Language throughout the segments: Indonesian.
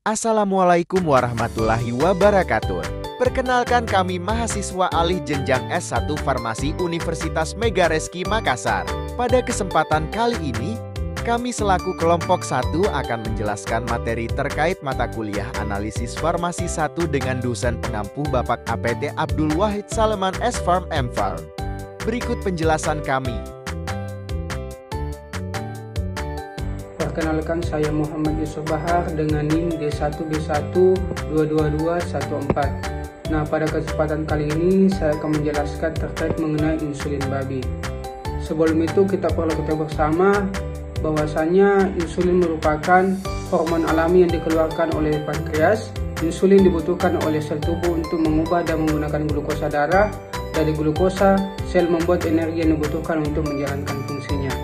Assalamualaikum warahmatullahi wabarakatuh. Perkenalkan, kami mahasiswa alih jenjang S1 Farmasi Universitas Megareski Makassar. Pada kesempatan kali ini, kami selaku kelompok 1 akan menjelaskan materi terkait mata kuliah Analisis Farmasi 1 dengan dosen pengampu Bapak APT Abdul Wahid Saleman S.Farm M.Farm. Berikut penjelasan kami. Perkenalkan, saya Muhammad Yusuf Bahar dengan NIM D1B1222114. Nah, pada kesempatan kali ini saya akan menjelaskan terkait mengenai insulin babi. Sebelum itu kita perlu ketahui bersama bahwasanya insulin merupakan hormon alami yang dikeluarkan oleh pankreas. Insulin dibutuhkan oleh sel tubuh untuk mengubah dan menggunakan glukosa darah. Dari glukosa, sel membuat energi yang dibutuhkan untuk menjalankan fungsinya.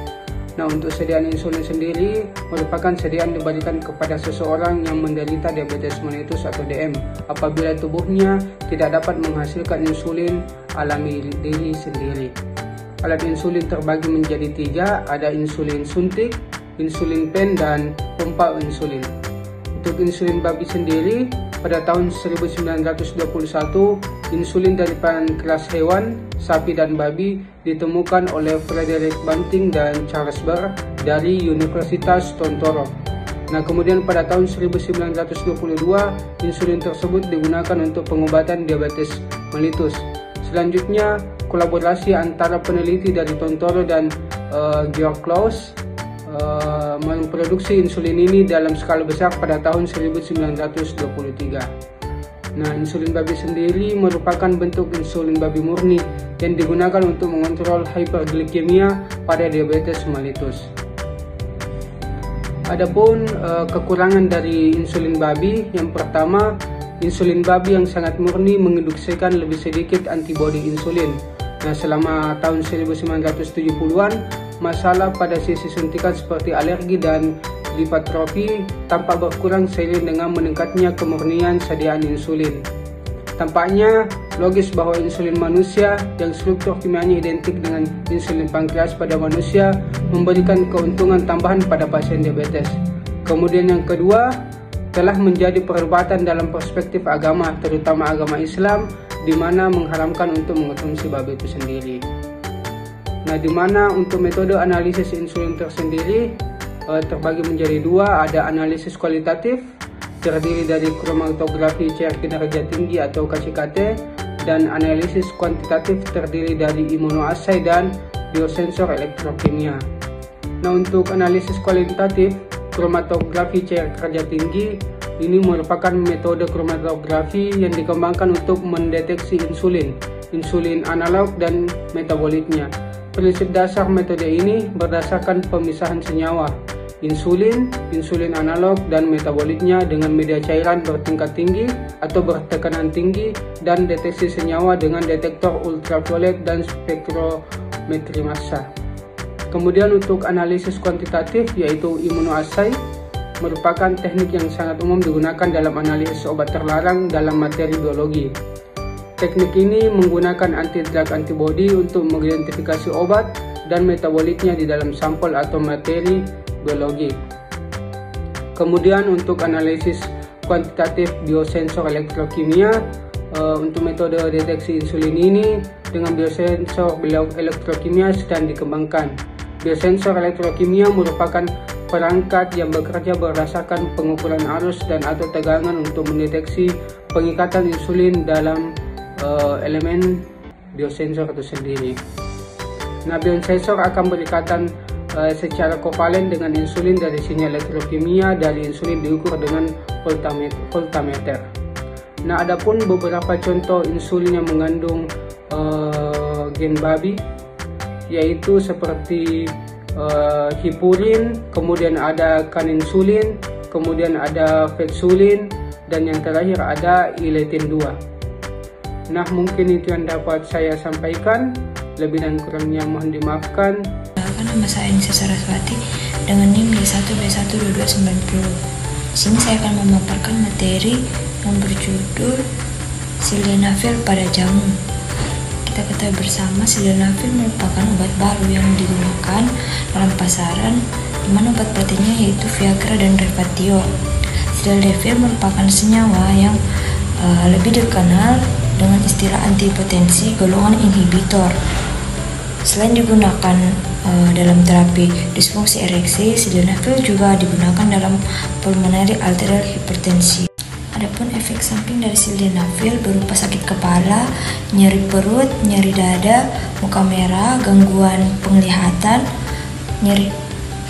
Nah, untuk sediaan insulin sendiri merupakan sediaan diberikan kepada seseorang yang menderita diabetes mellitus atau DM apabila tubuhnya tidak dapat menghasilkan insulin alami diri sendiri. Alat insulin terbagi menjadi 3, ada insulin suntik, insulin pen, dan pompa insulin. Untuk insulin babi sendiri, pada tahun 1921, insulin dari pankreas hewan, sapi dan babi ditemukan oleh Frederick Banting dan Charles Burr dari Universitas Tontoro. Nah, kemudian pada tahun 1922, insulin tersebut digunakan untuk pengobatan diabetes mellitus. Selanjutnya, kolaborasi antara peneliti dari Tontoro dan Georg Claus memproduksi insulin ini dalam skala besar pada tahun 1923. Nah, insulin babi sendiri merupakan bentuk insulin babi murni yang digunakan untuk mengontrol hiperglikemia pada diabetes mellitus. Adapun kekurangan dari insulin babi, yang pertama, insulin babi yang sangat murni menginduksikan lebih sedikit antibodi insulin. Nah, selama tahun 1970-an, masalah pada sisi suntikan seperti alergi dan lipatropi tampak berkurang seiring dengan meningkatnya kemurnian sediaan insulin. Tampaknya logis bahwa insulin manusia yang struktur kimianya identik dengan insulin pankreas pada manusia memberikan keuntungan tambahan pada pasien diabetes. Kemudian yang kedua, telah menjadi perdebatan dalam perspektif agama, terutama agama Islam, di mana mengharamkan untuk mengkonsumsi babi itu sendiri. Nah, di mana untuk metode analisis insulin tersendiri terbagi menjadi 2, ada analisis kualitatif terdiri dari kromatografi cair kinerja tinggi atau KCKT, dan analisis kuantitatif terdiri dari imunoassay dan biosensor elektrokimia. Nah, untuk analisis kualitatif kromatografi cair kerja tinggi ini merupakan metode kromatografi yang dikembangkan untuk mendeteksi insulin analog dan metabolitnya. Prinsip dasar metode ini berdasarkan pemisahan senyawa insulin analog dan metabolitnya dengan media cairan bertingkat tinggi atau bertekanan tinggi, dan deteksi senyawa dengan detektor ultraviolet dan spektrometri massa. Kemudian untuk analisis kuantitatif yaitu imunoassay merupakan teknik yang sangat umum digunakan dalam analisis obat terlarang dalam materi biologi. Teknik ini menggunakan anti-drug antibody untuk mengidentifikasi obat dan metabolitnya di dalam sampel atau materi biologi. Kemudian untuk analisis kuantitatif biosensor elektrokimia, untuk metode deteksi insulin ini dengan biosensor elektrokimia sedang dikembangkan. Biosensor elektrokimia merupakan perangkat yang bekerja berdasarkan pengukuran arus dan atau tegangan untuk mendeteksi pengikatan insulin dalam elemen biosensor itu sendiri. Nah, biosensor akan berikatan secara kovalen dengan insulin dari sinyal elektrokimia dari insulin diukur dengan voltameter. Nah, adapun beberapa contoh insulin yang mengandung gen babi yaitu seperti hipurin, kemudian ada kaninsulin, kemudian ada vetsulin, dan yang terakhir ada iletin 2. Nah, mungkin itu yang dapat saya sampaikan. Lebih dan kurangnya mohon dimaafkan. Nama saya Nisa Saraswati dengan NIM D1B12290. Di sini saya akan memaparkan materi yang berjudul sildenafil pada jamu. Kita ketahui bersama sildenafil merupakan obat baru yang digunakan dalam pasaran, di mana obat proteinnya yaitu Viagra dan Revatio. sildenafil merupakan senyawa yang lebih dikenal dengan istilah antihipertensi golongan inhibitor. Selain digunakan dalam terapi disfungsi ereksi, sildenafil juga digunakan dalam pulmonary arterial hypertension. Adapun efek samping dari sildenafil berupa sakit kepala, nyeri perut, nyeri dada, muka merah, gangguan penglihatan, nyeri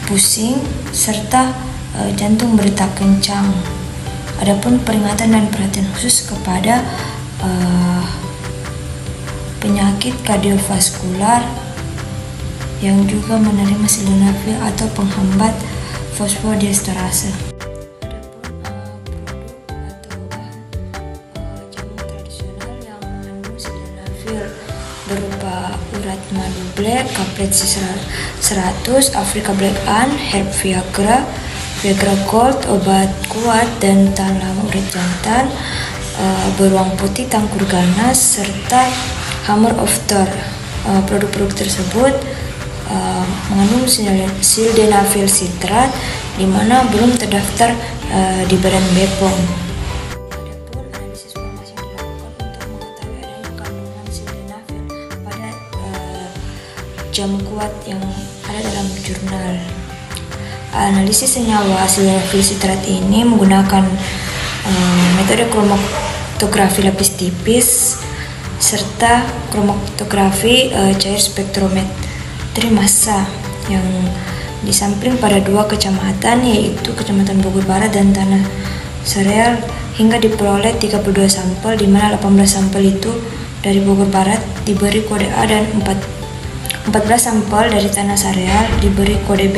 pusing, serta jantung berdetak kencang. Adapun peringatan dan perhatian khusus kepada penyakit kardiovaskular yang juga menerima sildenafil atau penghambat fosfodiesterase. Berupa urat madu black, kaplet C100, Africa Black Ant, herb Viagra, Viagra Gold, obat kuat dan tahan lama urat jantan, beruang putih, tangkur ganas, serta Hammer of Thor. Produk-produk tersebut mengandung sildenafil sitrat, di mana belum terdaftar di Badan BPOM. Jamu kuat yang ada dalam jurnal. Analisis senyawa sildenafil sitrat ini menggunakan metode kromatografi lapis tipis serta kromatografi cair spektrometri massa yang disampling pada 2 kecamatan, yaitu Kecamatan Bogor Barat dan Tanah Sareal, hingga diperoleh 32 sampel, di mana 18 sampel itu dari Bogor Barat diberi kode A dan 14 sampel dari Tanah Sareal diberi kode B.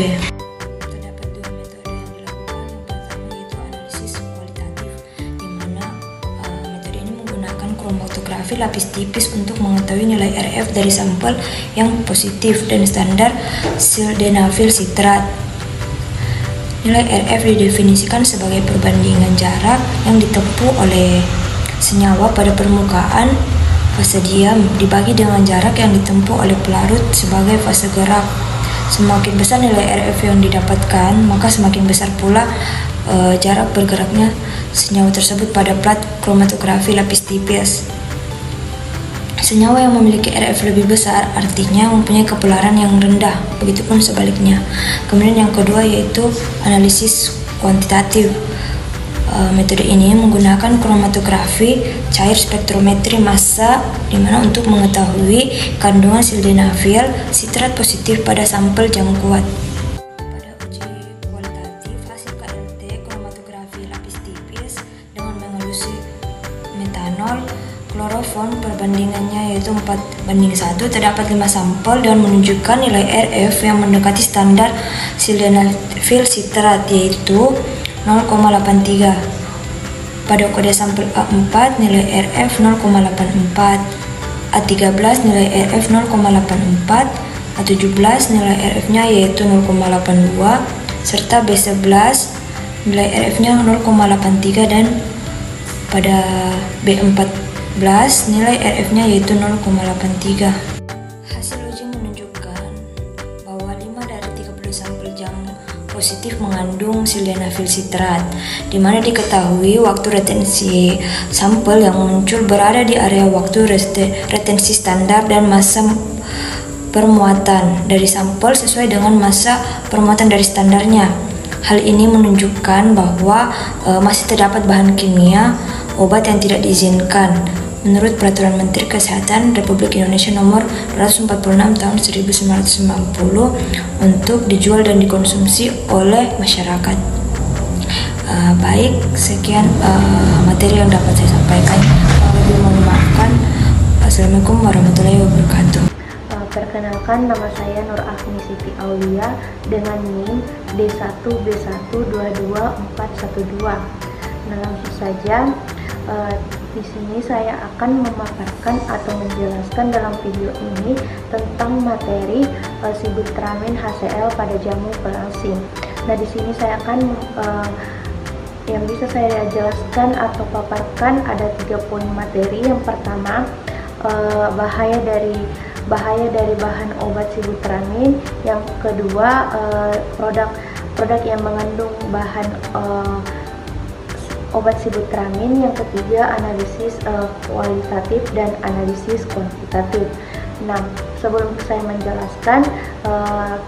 Terdapat 2 metode yang dilakukan. Yang pertama yaitu analisis kualitatif, di mana metode ini menggunakan kromatografi lapis tipis untuk mengetahui nilai RF dari sampel yang positif dan standar sildenafil sitrat. Nilai RF didefinisikan sebagai perbandingan jarak yang ditempuh oleh senyawa pada permukaan fase diam dibagi dengan jarak yang ditempuh oleh pelarut sebagai fase gerak. Semakin besar nilai RF yang didapatkan, maka semakin besar pula jarak bergeraknya senyawa tersebut pada plat kromatografi lapis tipis. Senyawa yang memiliki RF lebih besar artinya mempunyai kepelaran yang rendah, begitupun sebaliknya. Kemudian yang kedua yaitu analisis kuantitatif. Metode ini menggunakan kromatografi cair spektrometri massa, di mana untuk mengetahui kandungan sildenafil sitrat positif pada sampel jamu kuat. Pada uji kualitatif, hasil KLT kromatografi lapis tipis dengan mengelusi metanol klorofon, perbandingannya yaitu 4:1, terdapat 5 sampel dan menunjukkan nilai RF yang mendekati standar sildenafil sitrat, yaitu 0,83. Pada kode sampel A4 nilai RF 0,84, A13 nilai RF 0,84, A17 nilai RF-nya yaitu 0,82, serta B11 nilai RF-nya 0,83 dan pada B14 nilai RF-nya yaitu 0,83. Hasil uji menunjukkan bahwa 5 dari 30 sampel jamu positif mengandung sildenafil sitrat, di mana diketahui waktu retensi sampel yang muncul berada di area waktu retensi standar dan massa permuatan dari sampel sesuai dengan massa permuatan dari standarnya. Hal ini menunjukkan bahwa masih terdapat bahan kimia obat yang tidak diizinkan menurut Peraturan Menteri Kesehatan Republik Indonesia Nomor 246 Tahun 1990 untuk dijual dan dikonsumsi oleh masyarakat. Baik, sekian materi yang dapat saya sampaikan. Lebih mohon maafkan. Assalamualaikum warahmatullahi wabarakatuh. Perkenalkan, nama saya Nur Afni Siti Aulia dengan NIM D1B122412. Langsung saja, di sini saya akan memaparkan atau menjelaskan dalam video ini tentang materi sibutramine HCl pada jamu perangsing. Nah, di sini saya akan yang bisa saya jelaskan atau paparkan ada 3 poin materi. Yang pertama, bahaya dari bahan obat sibutramine. Yang kedua, produk yang mengandung bahan obat Sibutramine. Yang ketiga, analisis kualitatif dan analisis kuantitatif. Nah, sebelum saya menjelaskan,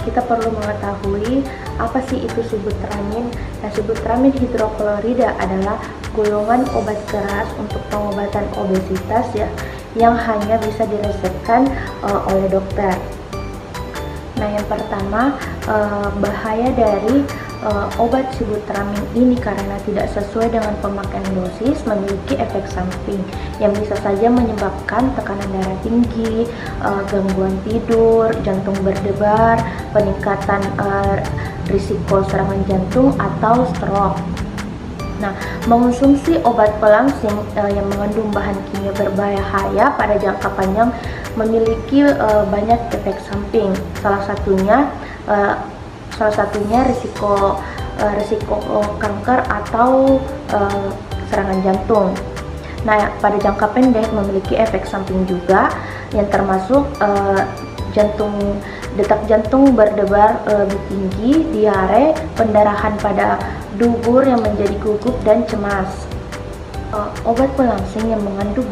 kita perlu mengetahui apa sih itu Sibutramine. Nah, Sibutramine hidroklorida adalah golongan obat keras untuk pengobatan obesitas ya, yang hanya bisa diresepkan oleh dokter. Nah, yang pertama, bahaya dari obat Sibutramine ini karena tidak sesuai dengan pemakaian dosis memiliki efek samping yang bisa saja menyebabkan tekanan darah tinggi, gangguan tidur, jantung berdebar, peningkatan risiko serangan jantung atau stroke. Nah, mengonsumsi obat pelangsing yang mengandung bahan kimia berbahaya pada jangka panjang memiliki banyak efek samping. Salah satunya risiko kanker atau serangan jantung. Nah, pada jangka pendek memiliki efek samping juga yang termasuk detak jantung berdebar lebih tinggi, diare, pendarahan pada dubur yang menjadi gugup dan cemas. Obat pelangsing yang mengandung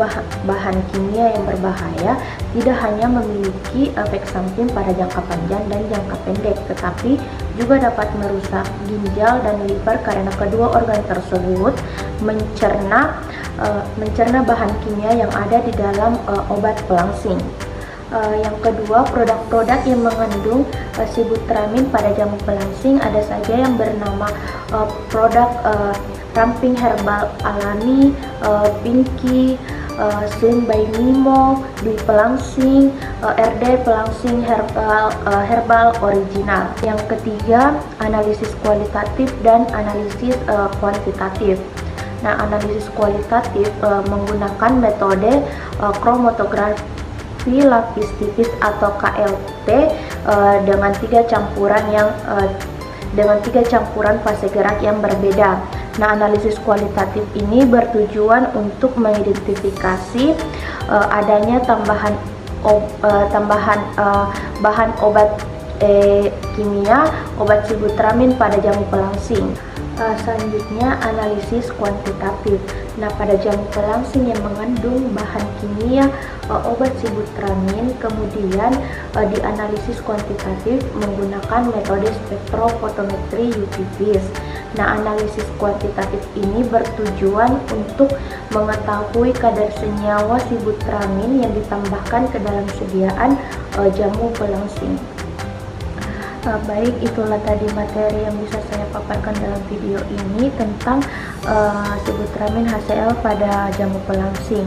bahan kimia yang berbahaya tidak hanya memiliki efek samping pada jangka panjang dan jangka pendek, tetapi juga dapat merusak ginjal dan liver karena kedua organ tersebut mencerna bahan kimia yang ada di dalam obat pelangsing. Yang kedua, produk-produk yang mengandung Sibutramine pada jamu pelangsing ada saja yang bernama produk ramping herbal alami, Pinky, Slim by Nimo, Dwi pelangsing, RD pelangsing herbal original. Yang ketiga, analisis kualitatif dan analisis kuantitatif. Nah, analisis kualitatif menggunakan metode kromatografi lapis tipis atau KLT dengan tiga campuran fase gerak yang berbeda. Nah, analisis kualitatif ini bertujuan untuk mengidentifikasi adanya bahan obat kimia obat Sibutramine pada jamu pelangsing. Selanjutnya, analisis kuantitatif. Nah, pada jamu pelangsing yang mengandung bahan kimia obat Sibutramine kemudian dianalisis kuantitatif menggunakan metode spektrofotometri UV-Vis. Nah, analisis kuantitatif ini bertujuan untuk mengetahui kadar senyawa Sibutramine yang ditambahkan ke dalam sediaan jamu pelangsing. Baik, itulah tadi materi yang bisa saya paparkan dalam video ini tentang Sibutramine HCl pada jamu pelangsing.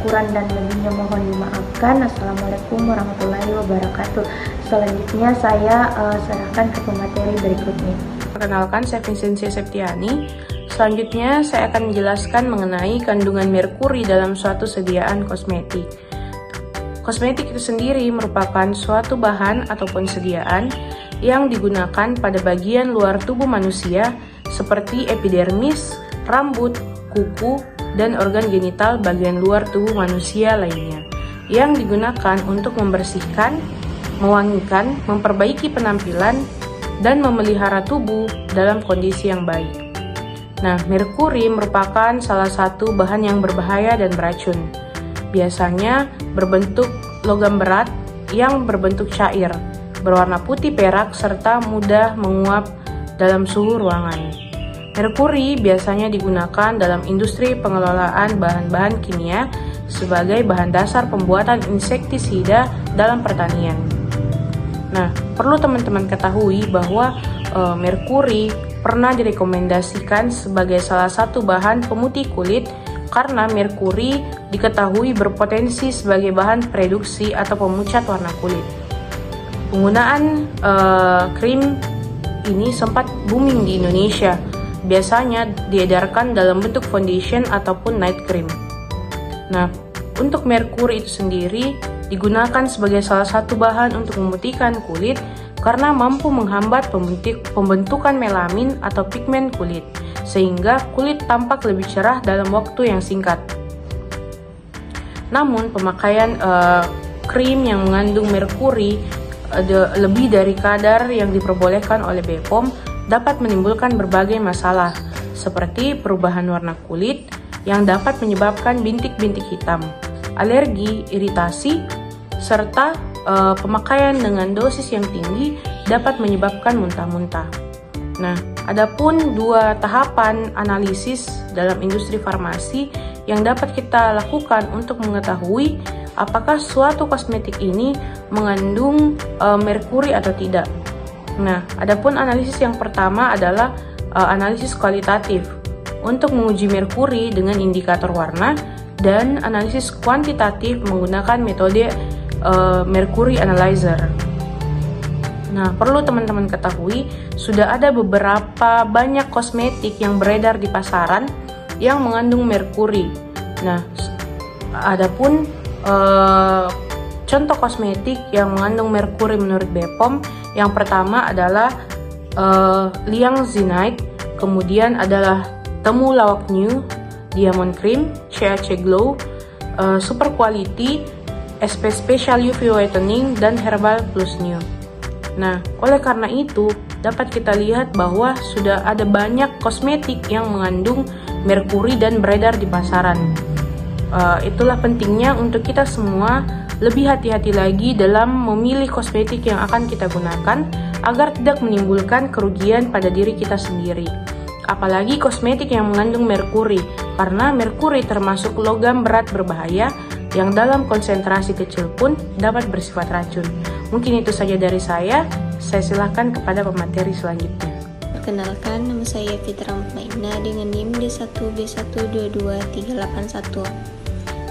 Kurang dan lebihnya mohon dimaafkan. Assalamualaikum warahmatullahi wabarakatuh. Selanjutnya saya serahkan ke pemateri berikutnya. Perkenalkan, saya Vincentia Septiani. Selanjutnya saya akan menjelaskan mengenai kandungan merkuri dalam suatu sediaan kosmetik. Kosmetik itu sendiri merupakan suatu bahan ataupun sediaan yang digunakan pada bagian luar tubuh manusia seperti epidermis, rambut, kuku, dan organ genital bagian luar tubuh manusia lainnya yang digunakan untuk membersihkan, mewangikan, memperbaiki penampilan, dan memelihara tubuh dalam kondisi yang baik. Nah, merkuri merupakan salah satu bahan yang berbahaya dan beracun. Biasanya berbentuk logam berat yang berbentuk cair, berwarna putih perak, serta mudah menguap dalam suhu ruangan. Merkuri biasanya digunakan dalam industri pengelolaan bahan-bahan kimia sebagai bahan dasar pembuatan insektisida dalam pertanian. Nah, perlu teman-teman ketahui bahwa merkuri pernah direkomendasikan sebagai salah satu bahan pemutih kulit karena merkuri diketahui berpotensi sebagai bahan reduksi atau pemucat warna kulit. Penggunaan krim ini sempat booming di Indonesia. Biasanya diedarkan dalam bentuk foundation ataupun night cream. Nah, untuk merkuri itu sendiri digunakan sebagai salah satu bahan untuk memutihkan kulit karena mampu menghambat pembentukan melamin atau pigmen kulit, sehingga kulit tampak lebih cerah dalam waktu yang singkat. Namun, pemakaian krim yang mengandung merkuri lebih dari kadar yang diperbolehkan oleh BPOM dapat menimbulkan berbagai masalah, seperti perubahan warna kulit yang dapat menyebabkan bintik-bintik hitam, alergi, iritasi, serta pemakaian dengan dosis yang tinggi dapat menyebabkan muntah-muntah. Nah, adapun 2 tahapan analisis dalam industri farmasi yang dapat kita lakukan untuk mengetahui apakah suatu kosmetik ini mengandung merkuri atau tidak. Nah, adapun analisis yang pertama adalah analisis kualitatif untuk menguji merkuri dengan indikator warna, dan analisis kuantitatif menggunakan metode mercury analyzer. Nah, perlu teman-teman ketahui, sudah ada beberapa banyak kosmetik yang beredar di pasaran yang mengandung merkuri. Nah, adapun contoh kosmetik yang mengandung merkuri menurut BPOM, yang pertama adalah Liangzinite, kemudian adalah Temu Lawak New, Diamond Cream, CAC Glow, Super Quality, SP Special UV Whitening, dan Herbal Plus New. Nah, oleh karena itu, dapat kita lihat bahwa sudah ada banyak kosmetik yang mengandung merkuri dan beredar di pasaran. Itulah pentingnya untuk kita semua lebih hati-hati lagi dalam memilih kosmetik yang akan kita gunakan agar tidak menimbulkan kerugian pada diri kita sendiri. Apalagi kosmetik yang mengandung merkuri, karena merkuri termasuk logam berat berbahaya yang dalam konsentrasi kecil pun dapat bersifat racun. Mungkin itu saja dari saya silakan kepada pemateri selanjutnya. Perkenalkan, nama saya Fitra Mutmainah dengan NIM D1B1223881.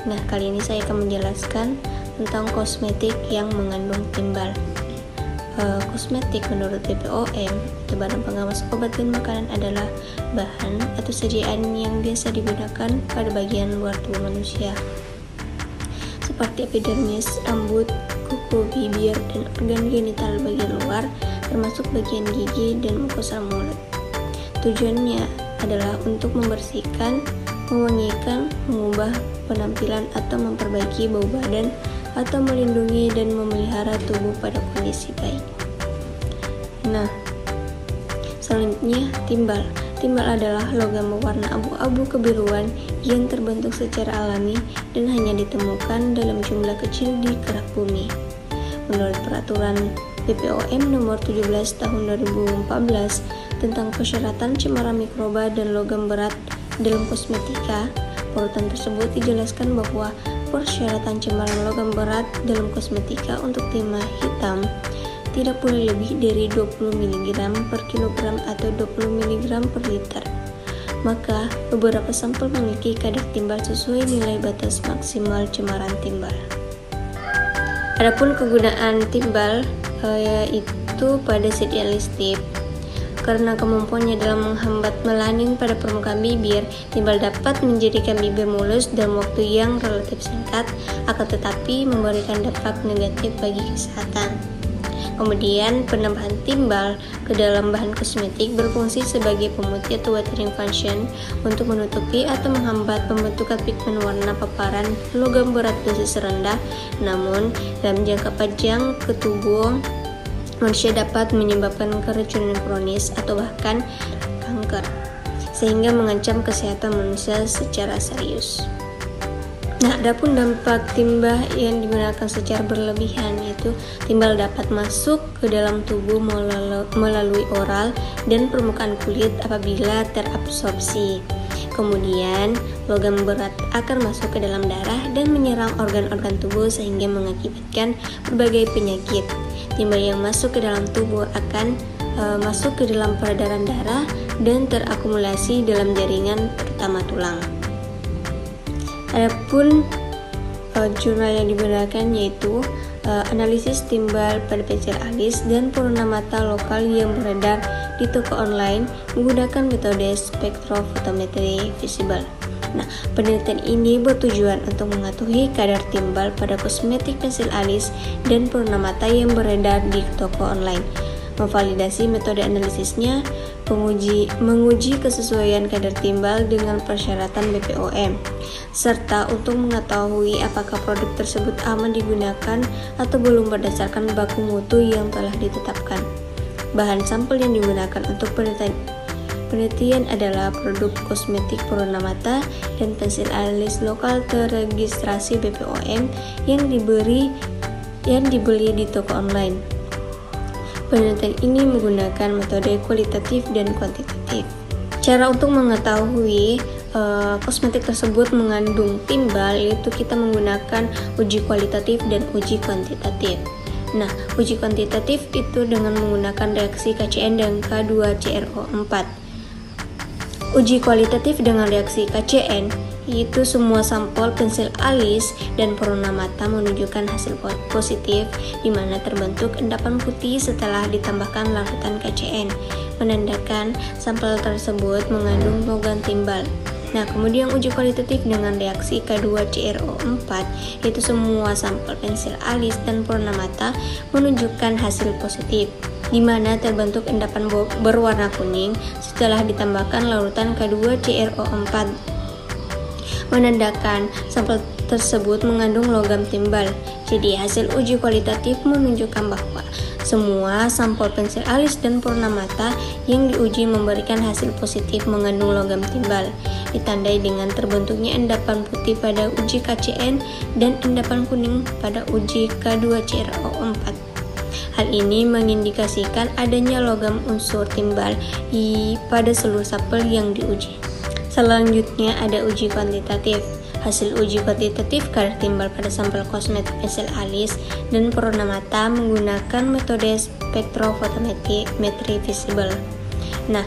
Nah, kali ini saya akan menjelaskan tentang kosmetik yang mengandung timbal. Kosmetik menurut BPOM atau Badan Pengawas Obat dan Makanan adalah bahan atau sajian yang biasa digunakan pada bagian luar tubuh manusia seperti epidermis, rambut, kuku, bibir, dan organ genital bagian luar termasuk bagian gigi dan mukosa mulut. Tujuannya adalah untuk membersihkan, mewangikan, mengubah penampilan atau memperbaiki bau badan atau melindungi dan memelihara tubuh pada kondisi baik. Nah, selanjutnya timbal. Timbal adalah logam berwarna abu-abu kebiruan yang terbentuk secara alami dan hanya ditemukan dalam jumlah kecil di kerak bumi. Menurut peraturan BPOM nomor 17 tahun 2014 tentang persyaratan cemaran mikroba dan logam berat dalam kosmetika, urutan tersebut dijelaskan bahwa persyaratan cemaran logam berat dalam kosmetika untuk timah hitam tidak boleh lebih dari 20 mg per kilogram atau 20 mg per liter. Maka, beberapa sampel memiliki kadar timbal sesuai nilai batas maksimal cemaran timbal. Adapun kegunaan timbal yaitu pada sediaan listip. Karena kemampuannya dalam menghambat melaning pada permukaan bibir, timbal dapat menjadikan bibir mulus dalam waktu yang relatif singkat, akan tetapi memberikan dampak negatif bagi kesehatan. Kemudian, penambahan timbal ke dalam bahan kosmetik berfungsi sebagai pemutih atau watering function untuk menutupi atau menghambat pembentukan pigmen warna paparan logam berat dosis rendah, namun dalam jangka panjang ke tubuh manusia dapat menyebabkan keracunan kronis atau bahkan kanker, sehingga mengancam kesehatan manusia secara serius. Nah, adapun dampak timbal yang digunakan secara berlebihan, yaitu timbal dapat masuk ke dalam tubuh melalui oral dan permukaan kulit apabila terabsorpsi. Kemudian, logam berat akan masuk ke dalam darah dan menyerang organ-organ tubuh sehingga mengakibatkan berbagai penyakit. Timbal yang masuk ke dalam tubuh akan masuk ke dalam peredaran darah dan terakumulasi dalam jaringan terutama tulang. Adapun jurnal yang digunakan yaitu analisis timbal pada pensil alis dan purna mata lokal yang beredar di toko online menggunakan metode spektrofotometri visible. Nah, penelitian ini bertujuan untuk mengetahui kadar timbal pada kosmetik pensil alis dan purna mata yang beredar di toko online, memvalidasi metode analisisnya, menguji kesesuaian kadar timbal dengan persyaratan BPOM, serta untuk mengetahui apakah produk tersebut aman digunakan atau belum berdasarkan baku mutu yang telah ditetapkan. Bahan sampel yang digunakan untuk penelitian penelitian adalah produk kosmetik Purna Mata dan pensil alis lokal terregistrasi BPOM yang dibeli di toko online. Penelitian ini menggunakan metode kualitatif dan kuantitatif. Cara untuk mengetahui kosmetik tersebut mengandung timbal yaitu kita menggunakan uji kualitatif dan uji kuantitatif. Nah, uji kuantitatif itu dengan menggunakan reaksi KCN dan K2CrO4. Uji kualitatif dengan reaksi KCN yaitu semua sampel pensil alis dan Purna Mata menunjukkan hasil positif di mana terbentuk endapan putih setelah ditambahkan larutan KCN, menandakan sampel tersebut mengandung logam timbal. Nah, kemudian uji kualitatif dengan reaksi K2CrO4 yaitu semua sampel pensil alis dan Purna Mata menunjukkan hasil positif di mana terbentuk endapan berwarna kuning setelah ditambahkan larutan K2CrO4, menandakan sampel tersebut mengandung logam timbal. Jadi hasil uji kualitatif menunjukkan bahwa semua sampel pensil alis dan Purna Mata yang diuji memberikan hasil positif mengandung logam timbal, ditandai dengan terbentuknya endapan putih pada uji KCN dan endapan kuning pada uji K2CrO4. Hal ini mengindikasikan adanya logam unsur timbal pada seluruh sampel yang diuji. Selanjutnya ada uji kuantitatif. Hasil uji kuantitatif kadar timbal pada sampel kosmetik pensil alis dan Purna Mata menggunakan metode spektrofotometri visible. Nah,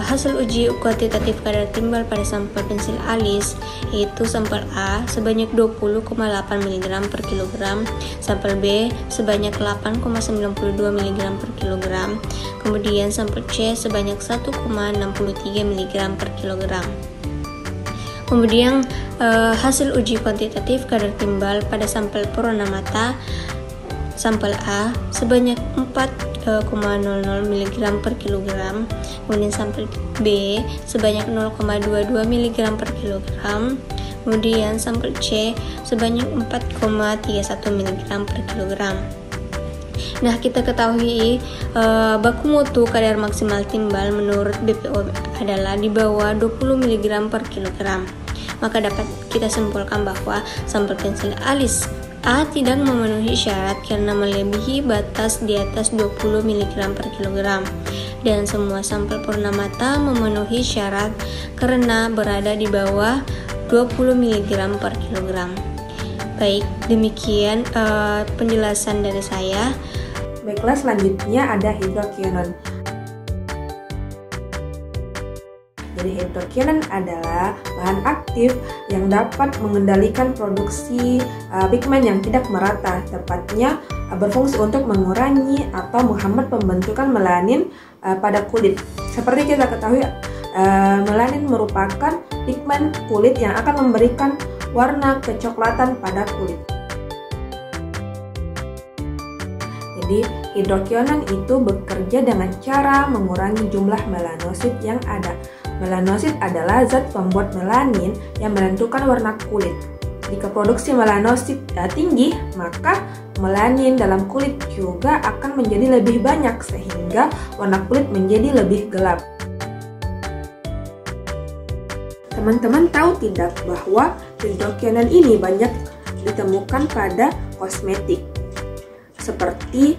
hasil uji kuantitatif kadar timbal pada sampel pensil alis yaitu sampel A sebanyak 20,8 mg per kilogram, sampel B sebanyak 8,92 mg per kilogram, kemudian sampel C sebanyak 1,63 mg per kilogram. Kemudian hasil uji kuantitatif kadar timbal pada sampel Purna Mata sampel A sebanyak 4,00 mg per kilogram, kemudian sampel B sebanyak 0,22 mg per kilogram, kemudian sampel C sebanyak 4,31 mg per kilogram. Nah, kita ketahui baku mutu kadar maksimal timbal menurut BPOM adalah di bawah 20 mg per kilogram. Maka dapat kita simpulkan bahwa sampel pensil alis A tidak memenuhi syarat karena melebihi batas di atas 20 mg per kilogram, dan semua sampel Purna Mata memenuhi syarat karena berada di bawah 20 mg per kilogram. Baik, demikian penjelasan dari saya. Baiklah, selanjutnya ada hidroquinone. Jadi hidroquinone adalah bahan aktif yang dapat mengendalikan produksi pigmen yang tidak merata, tepatnya berfungsi untuk mengurangi atau menghambat pembentukan melanin pada kulit. Seperti kita ketahui, melanin merupakan pigmen kulit yang akan memberikan warna kecoklatan pada kulit. Jadi hidroquinone itu bekerja dengan cara mengurangi jumlah melanosit yang ada. Melanosit adalah zat pembuat melanin yang menentukan warna kulit. Jika produksi melanosit tinggi, maka melanin dalam kulit juga akan menjadi lebih banyak sehingga warna kulit menjadi lebih gelap. Teman-teman tahu tidak bahwa hidroquinone ini banyak ditemukan pada kosmetik seperti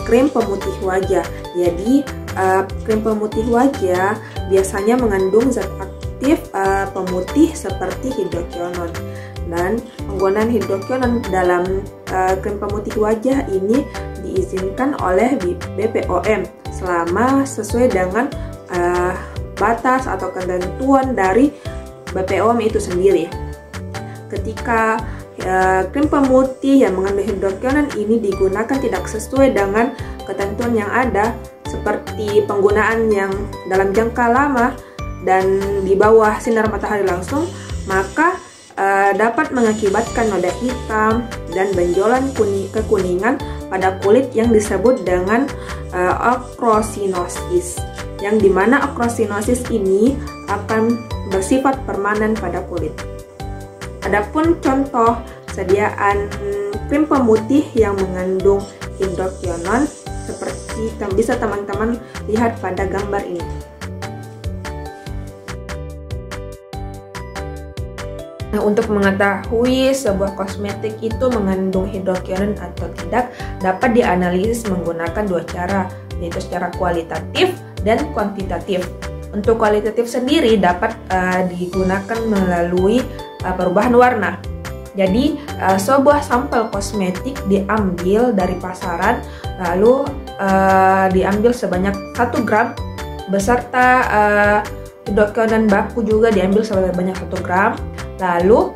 krim pemutih wajah. Jadi krim pemutih wajah biasanya mengandung zat aktif pemutih seperti hidroquinone, dan penggunaan hidroquinone dalam krim pemutih wajah ini diizinkan oleh BPOM selama sesuai dengan batas atau ketentuan dari BPOM itu sendiri. Ketika krim pemutih yang mengandung hidroquinone ini digunakan tidak sesuai dengan ketentuan yang ada, seperti penggunaan yang dalam jangka lama dan di bawah sinar matahari langsung, maka dapat mengakibatkan noda hitam dan benjolan kekuningan pada kulit yang disebut dengan okrosinosis, yang dimana okrosinosis ini akan bersifat permanen pada kulit. Adapun contoh sediaan krim pemutih yang mengandung hidroquinone seperti bisa teman-teman lihat pada gambar ini. Nah, untuk mengetahui sebuah kosmetik itu mengandung hidroquinone atau tidak dapat dianalisis menggunakan dua cara, yaitu secara kualitatif dan kuantitatif. Untuk kualitatif sendiri dapat digunakan melalui perubahan warna. Jadi sebuah sampel kosmetik diambil dari pasaran, lalu diambil sebanyak 1 gram beserta hidroquinone baku juga diambil sebanyak 1 gram. Lalu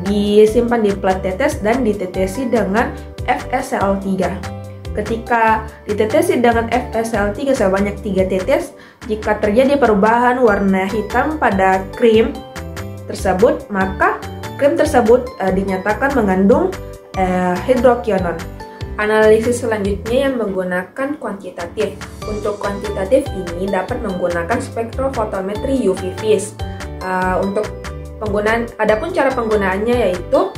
disimpan di plat tetes dan ditetesi dengan FeSL3. Ketika ditetesi dengan FeSL3 sebanyak 3 tetes, jika terjadi perubahan warna hitam pada krim tersebut, maka krim tersebut dinyatakan mengandung hidroquinone. Analisis selanjutnya yang menggunakan kuantitatif. Untuk kuantitatif ini dapat menggunakan spektrofotometri UV vis. Adapun cara penggunaannya yaitu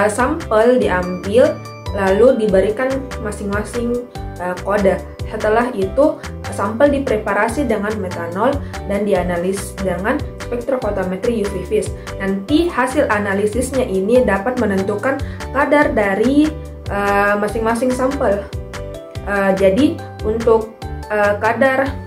sampel diambil lalu diberikan masing-masing kode. Setelah itu sampel dipreparasi dengan metanol dan dianalisis dengan spektrofotometri UV vis. Nanti hasil analisisnya ini dapat menentukan kadar dari masing-masing sampel. Jadi untuk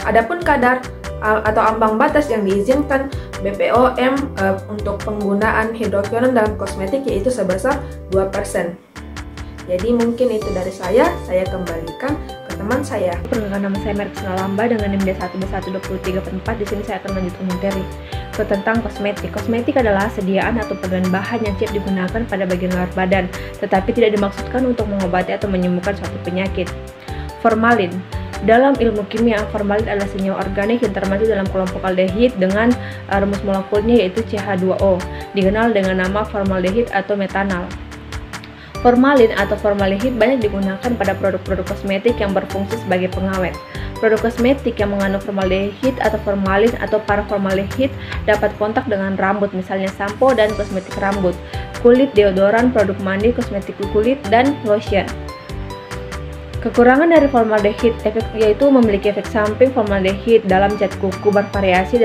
adapun kadar atau ambang batas yang diizinkan BPOM untuk penggunaan hidroquinone dalam kosmetik yaitu sebesar 2%. Jadi mungkin itu dari saya kembalikan ke teman saya. Perkenalkan, nama saya Mercy Nalamba dengan NIM D1B12344. Di sini saya akan lanjutkan materi tentang kosmetik. Kosmetik adalah sediaan atau penggunaan bahan yang siap digunakan pada bagian luar badan, tetapi tidak dimaksudkan untuk mengobati atau menyembuhkan suatu penyakit. Formalin. Dalam ilmu kimia, formalin adalah senyawa organik yang termasuk dalam kelompok aldehid dengan rumus molekulnya yaitu CH2O, dikenal dengan nama formaldehid atau metanal. Formalin atau formaldehid banyak digunakan pada produk-produk kosmetik yang berfungsi sebagai pengawet. Produk kosmetik yang mengandung formaldehid atau formalin atau paraformaldehid dapat kontak dengan rambut, misalnya sampo dan kosmetik rambut, kulit, deodoran, produk mandi, kosmetik kulit, dan lotion. Kekurangan dari formaldehid yaitu memiliki efek samping. Formaldehid dalam cat kuku bervariasi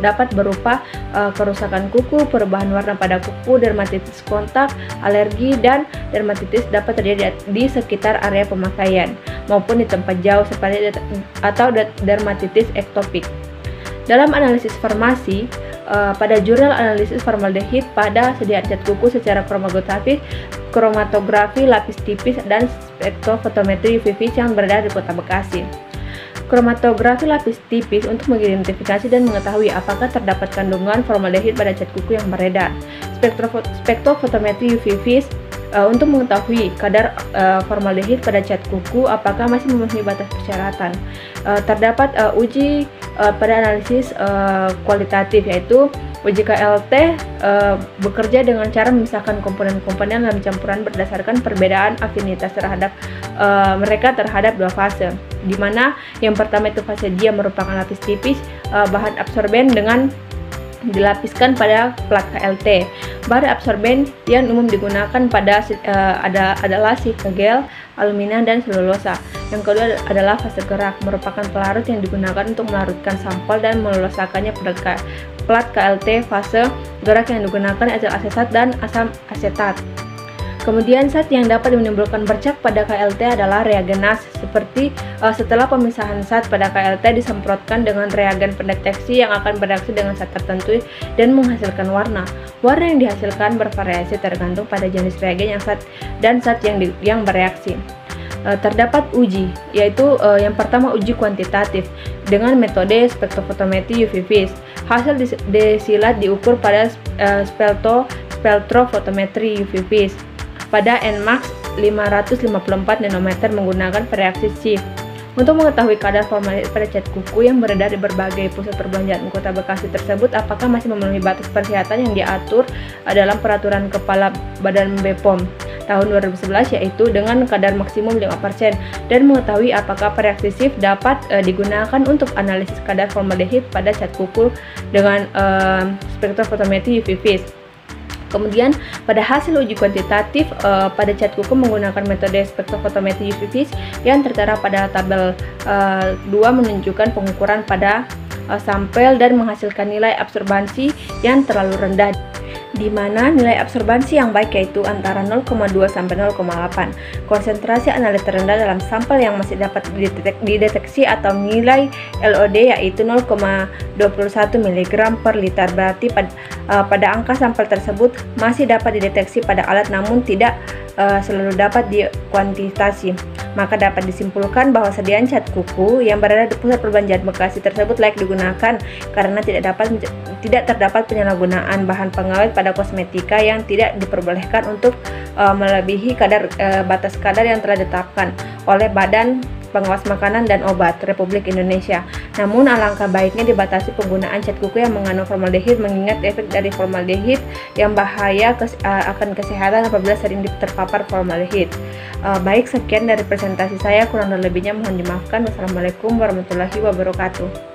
dapat berupa kerusakan kuku, perubahan warna pada kuku, dermatitis kontak, alergi, dan dermatitis dapat terjadi di sekitar area pemakaian maupun di tempat jauh seperti atau dermatitis ektopik. Dalam analisis farmasi, pada jurnal analisis formaldehid pada sediaan cat kuku secara kromatografi lapis tipis dan spektrofotometri UV vis yang beredar di Kota Bekasi. Kromatografi lapis tipis untuk mengidentifikasi dan mengetahui apakah terdapat kandungan formaldehid pada cat kuku yang beredar. Spektrofotometri UV vis untuk mengetahui kadar formaldehid pada cat kuku apakah masih memenuhi batas persyaratan. Terdapat uji pada analisis kualitatif, yaitu uji KLT bekerja dengan cara memisahkan komponen-komponen dalam campuran berdasarkan perbedaan afinitas terhadap mereka terhadap dua fase, di mana yang pertama itu fase G yang merupakan lapis tipis bahan absorben dengan dilapiskan pada plat KLT. Bahan absorben yang umum digunakan adalah gel, alumina, dan selulosa. Yang kedua adalah fase gerak, merupakan pelarut yang digunakan untuk melarutkan sampel dan melulosakannya pada plat KLT. Fase gerak yang digunakan etil asetat dan asam asetat. Kemudian zat yang dapat menimbulkan bercak pada KLT adalah reagenase. Seperti setelah pemisahan zat pada KLT disemprotkan dengan reagen pendeteksi yang akan bereaksi dengan zat tertentu dan menghasilkan warna. Warna yang dihasilkan bervariasi tergantung pada jenis reagen dan zat yang bereaksi. Terdapat uji, yaitu yang pertama uji kuantitatif dengan metode spektrofotometri UV vis. Hasil desilat diukur pada spektrofotometri UV vis pada Nmax 554 nanometer menggunakan reaksi Schiff. Untuk mengetahui kadar formaldehid pada cat kuku yang beredar di berbagai pusat perbelanjaan Kota Bekasi tersebut apakah masih memenuhi batas kesehatan yang diatur dalam Peraturan Kepala Badan BPOM tahun 2011, yaitu dengan kadar maksimum 5%, dan mengetahui apakah reaksi Schiff dapat digunakan untuk analisis kadar formaldehid pada cat kuku dengan spektrofotometri UV vis. Kemudian pada hasil uji kuantitatif pada cat kuku menggunakan metode spektrofotometri UV vis yang tertera pada tabel 2 menunjukkan pengukuran pada sampel dan menghasilkan nilai absorbansi yang terlalu rendah. di mana nilai absorbansi yang baik yaitu antara 0,2 sampai 0,8. Konsentrasi analit terendah dalam sampel yang masih dapat dideteksi atau nilai LOD yaitu 0,21 mg per liter. Berarti pada angka sampel tersebut masih dapat dideteksi pada alat namun tidak selalu dapat dikuantitasi. Maka dapat disimpulkan bahwa sediaan cat kuku yang berada di pusat perbelanjaan Bekasi tersebut layak digunakan karena tidak terdapat penyalahgunaan bahan pengawet pada kosmetika yang tidak diperbolehkan untuk melebihi batas kadar yang telah ditetapkan oleh Badan Pengawas Makanan dan Obat Republik Indonesia. Namun alangkah baiknya dibatasi penggunaan cat kuku yang mengandung formaldehid mengingat efek dari formaldehid yang bahaya akan kesehatan apabila sering terpapar formaldehid. Baik, sekian dari presentasi saya, kurang dan lebihnya mohon dimaafkan. Wassalamualaikum warahmatullahi wabarakatuh.